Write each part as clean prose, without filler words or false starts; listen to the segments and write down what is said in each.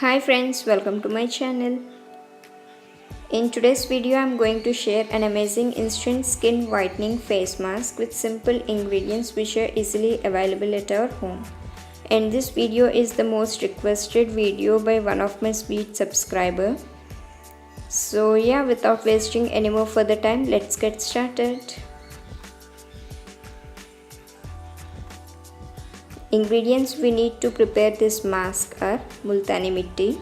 Hi friends, welcome to my channel. In today's video, I'm going to share an amazing instant skin whitening face mask with simple ingredients which are easily available at our home. And this video is the most requested video by one of my sweet subscriber. So yeah, without wasting any more further time, let's get started. Ingredients we need to prepare this mask are multani mitti,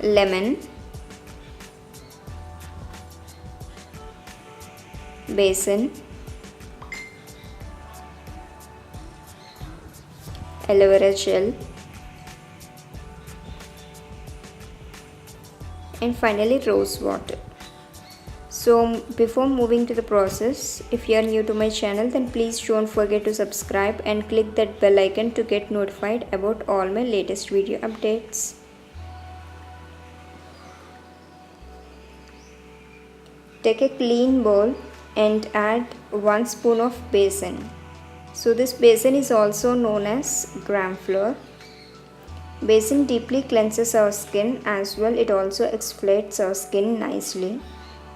lemon, besan, aloe vera gel, and finally rose water. So before moving to the process, if you are new to my channel, then please don't forget to subscribe and click that bell icon to get notified about all my latest video updates. Take a clean bowl and add 1 spoon of besan. So this besan is also known as gram flour. Besan deeply cleanses our skin as well. It also exfoliates our skin nicely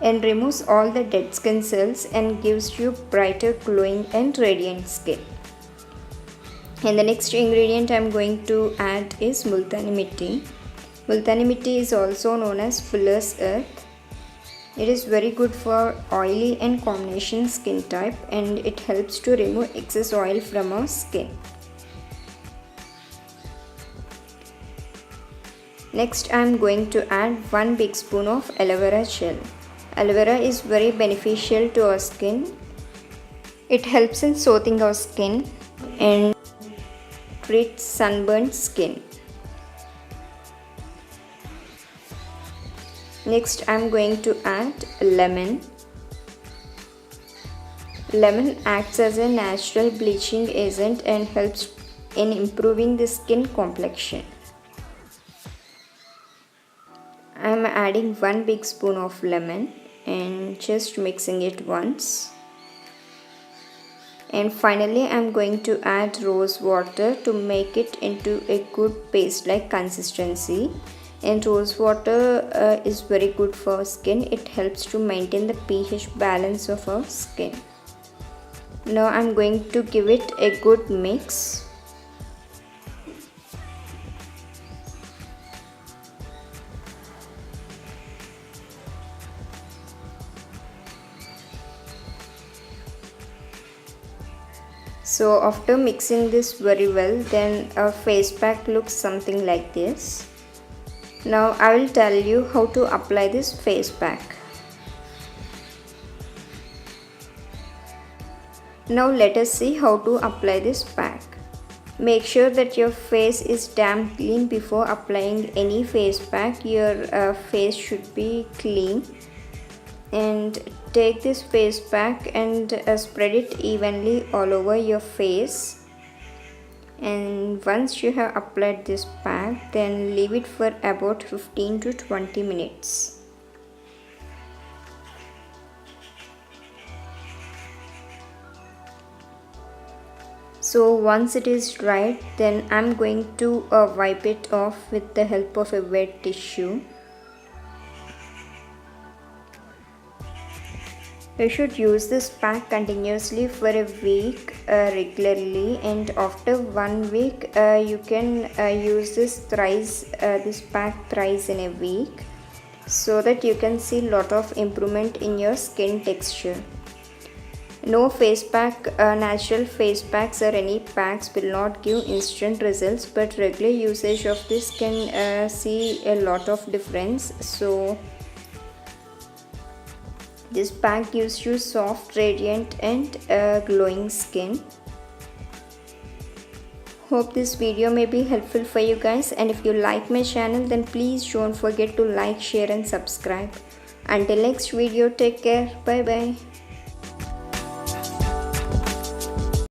and removes all the dead skin cells and gives you brighter, glowing and radiant skin. And the next ingredient I am going to add is multani mitti. Multani mitti is also known as fuller's earth. It is very good for oily and combination skin type and it helps to remove excess oil from our skin. Next I am going to add 1 big spoon of aloe vera gel. Aloe vera is very beneficial to our skin. It helps in soothing our skin and treats sunburned skin. Next I am going to add lemon. Lemon acts as a natural bleaching agent and helps in improving the skin complexion. I am adding 1 big spoon of lemon and just mixing it once. And finally I am going to add rose water to make it into a good paste like consistency. And rose water is very good for our skin. It helps to maintain the pH balance of our skin. Now I am going to give it a good mix. So after mixing this very well, then our face pack looks something like this. Now I will tell you how to apply this face pack. Now let us see how to apply this pack. Make sure that your face is damn clean before applying any face pack. Your face should be clean. And take this face pack and spread it evenly all over your face. And once you have applied this pack, then leave it for about 15 to 20 minutes. So once it is dried, then I'm going to wipe it off with the help of a wet tissue. You should use this pack continuously for a week regularly, and after 1 week you can use this pack thrice in a week, so that you can see lot of improvement in your skin texture. No face pack, natural face packs or any packs will not give instant results, but regular usage of this can see a lot of difference. So this pack gives you soft, radiant and glowing skin. Hope this video may be helpful for you guys, and if you like my channel, then please don't forget to like, share and subscribe. Until next video, take care. Bye bye.